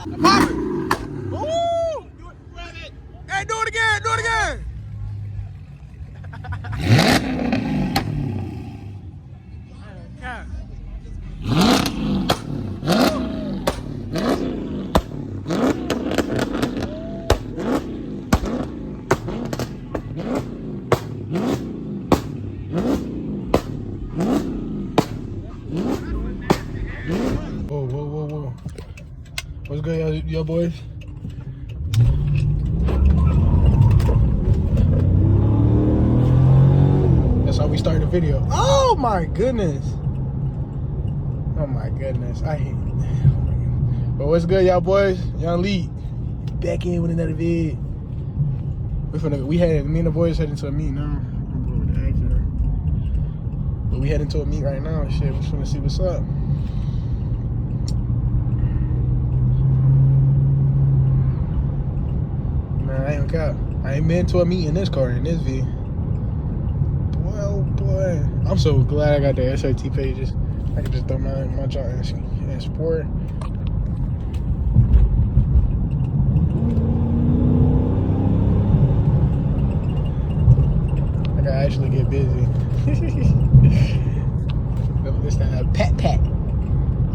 Pop it. Ooh. Hey, do it again. Do it again. Whoa. What's good, y'all boys? That's how we start the video. Oh my goodness. I hate it. But what's good, y'all boys? Young Lee. Back in with another vid. Me and the boys heading to a meet now. But we heading to a meet right now. Shit, we just want to see what's up. Man, I ain't cap. I ain't been to a meet in this car, in this V. Boy, oh boy. I'm so glad I got the SRT pages. I can just throw my jaw in sport. I gotta actually get busy. This time, pat.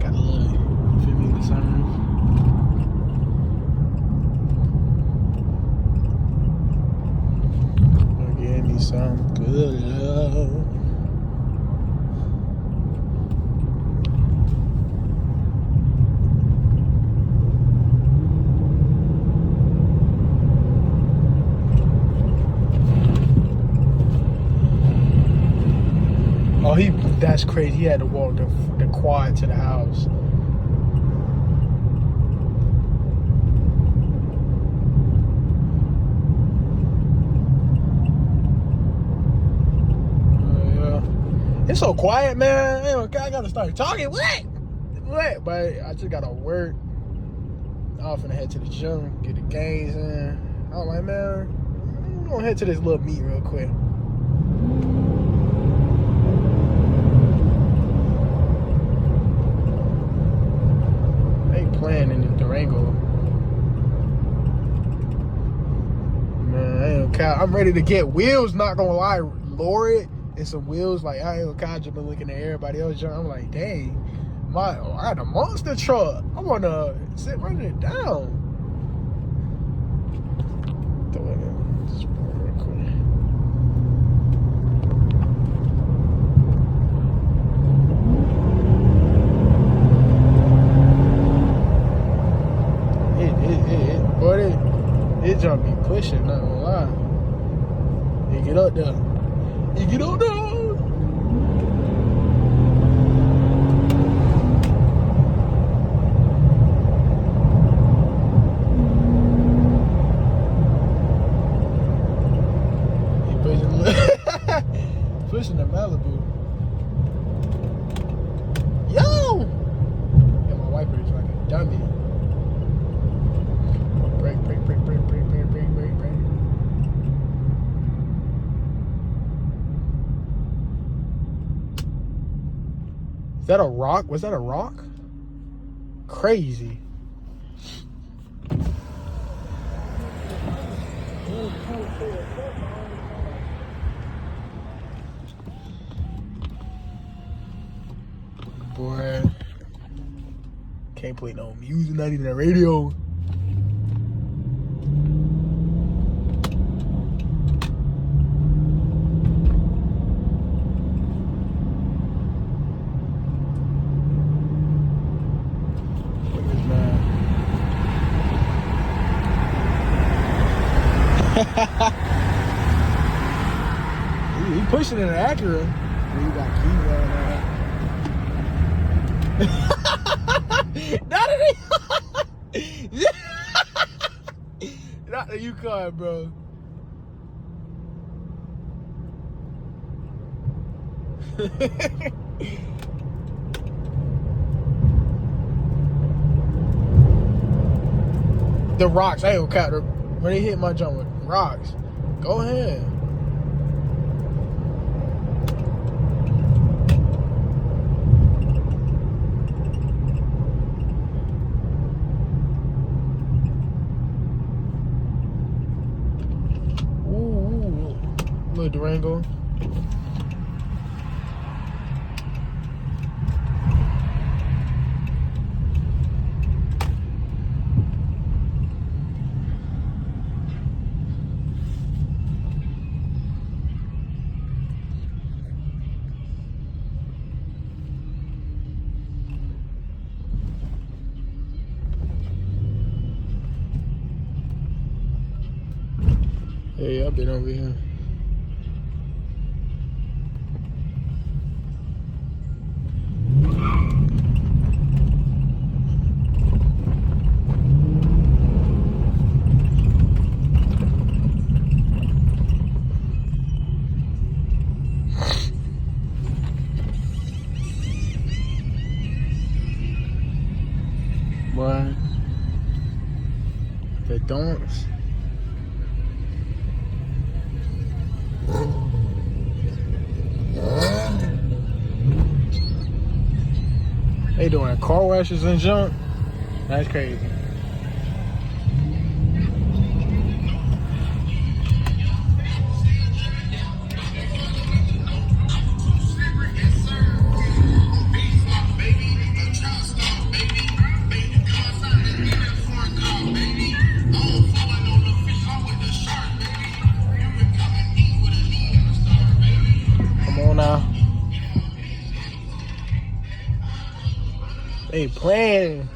Got a little, you feel me, the sunroof. Give me some good love. Oh, that's crazy. He had to walk the quad to the house. It's so quiet, man. I gotta start talking. What? But I just gotta work. I'm finna head to the gym, get the gains in. I'm like, man, I'm gonna head to this little meet real quick. They playing in the Durango. Man, I'm ready to get wheels. Not gonna lie, lower it. And some wheels, like I ain't gonna just been looking at everybody else. I'm like, dang, I got a monster truck. I wanna sit running it down. Throw it in sport real quick. It jump be pushing, not gonna lie. You get up there. You get on there. He pushing the Malibu. Yo! Yeah, my wiper is like a dummy. Brake. Is that a rock? Was that a rock? Crazy. Boy. Can't play no music, not even the radio. He pushing in an Acura. You got keys on that. Not the Yukon, bro. The rocks, I ain't gonna count. When they hit my jump with rocks, go ahead. with Durango. Hey, I've been over here. Boy, the don'ts. They doing car washes and junk. That's crazy. Come on now. They playing.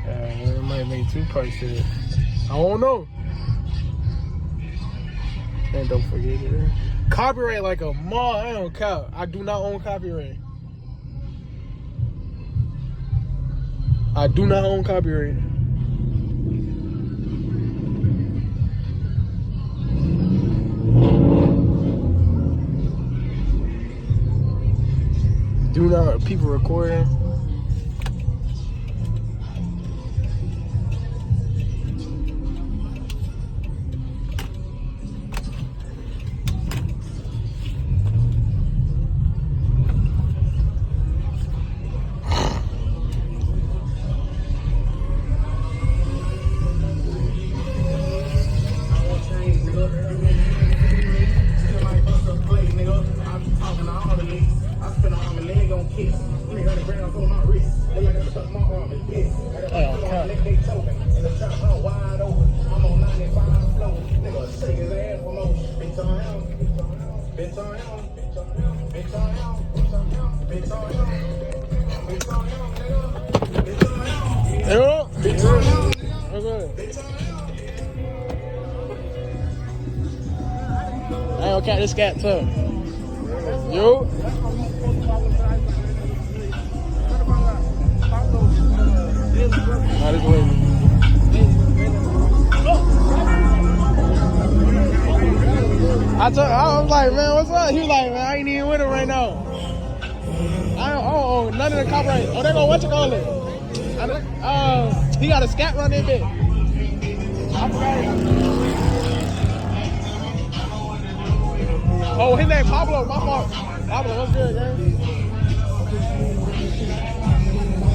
It might make 2 parts to it. I don't know. And don't forget it. Copyright like a mall. I don't count. I do not own copyright. I do not own copyright. Do not people recording. I don't catch this cat too. Yo. Not his way. I was like, man, what's up? He was like, man, I ain't even with him right now. I don't own none of the copyright. Oh, they go, what you call it? He got a scat run in bit. I forgot it. Oh, his name Pablo, my fault. Pablo, what's good, man?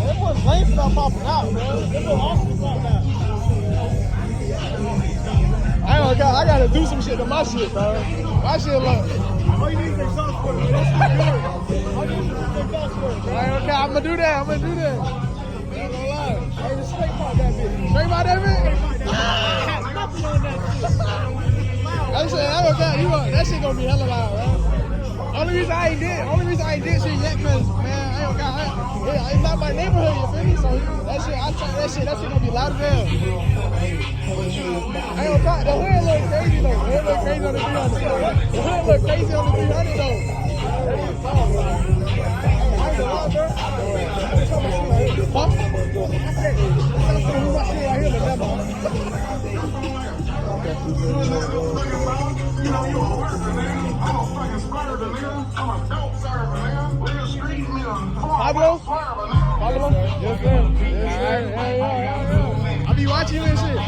This was lame stuff popping out, bro. This was awesome popping out. I gotta do some shit to my shit, bro. My shit look. All you need is exhaust for it, man. That's good. All you need is exhaust for it, man. Okay, I'm gonna do that. I ain't gonna lie. Hey, just straight pop that bitch. Straight pop that bitch? Nothing on that shit. That shit gonna be hella loud, bro. Only reason I ain't did shit yet, cause man, it's not my neighborhood, you feel me? So that shit gonna be loud as hell. I ain't gonna talk. The hood look crazy though. The hood look crazy on the 300. The hood look crazy on the 300 though. I ain't gonna lie, bro. Huh? I'm gonna move my shit right here, but never. You know you a worker, nigga. I'm a fucking spider, nigga. I'm a dope server, nigga. Real street, nigga. Pablo? Pablo? Yes, sir. Yeah. I be watching you and shit.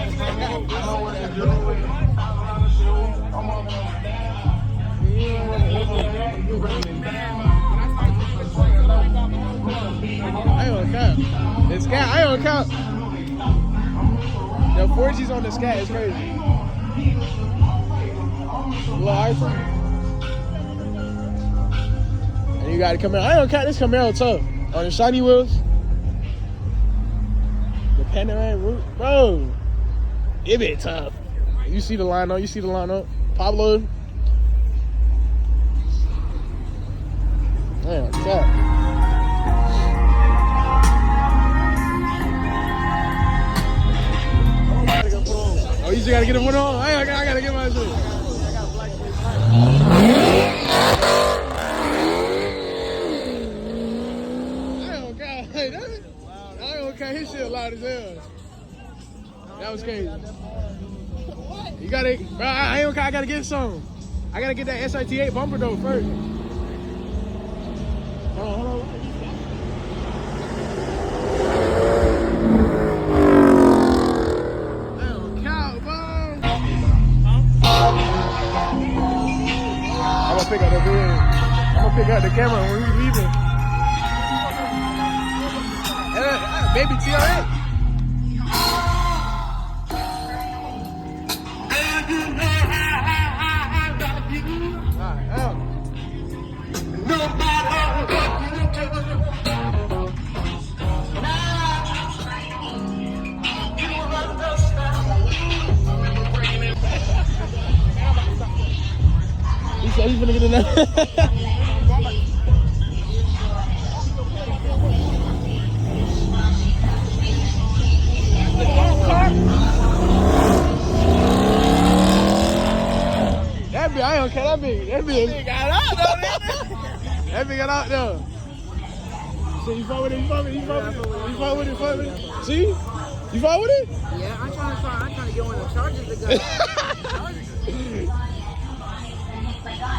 I don't count. The scat, I don't count. The 4G's on the scat is crazy. Little item. And you gotta come out. I don't count this Camaro tough. On the shiny wheels. The panoramic roof. Bro. It be tough. You see the line up. You see the line up. Pablo. Damn, fuck. Oh, you just gotta get a one on? I gotta get my shit. Okay, his shit loud as hell. That was crazy. You gotta, bro, I ain't okay, I gotta get some. I gotta get that SRT8 bumper though first. Hold on. Damn, cow, bro. I'm gonna pick up the video. I'm gonna pick up the camera when we leaving. Baby TRX. He said he's gonna get in there. I don't care. That big got out though. That big got out though. So you fuck with it? You fuck with it? You fuck with it? See? You fuck with it? Yeah, I'm trying to get one of the charges to go.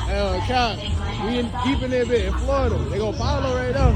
Hell, Cap. We in keeping that bit in Florida. They go Pablo right now.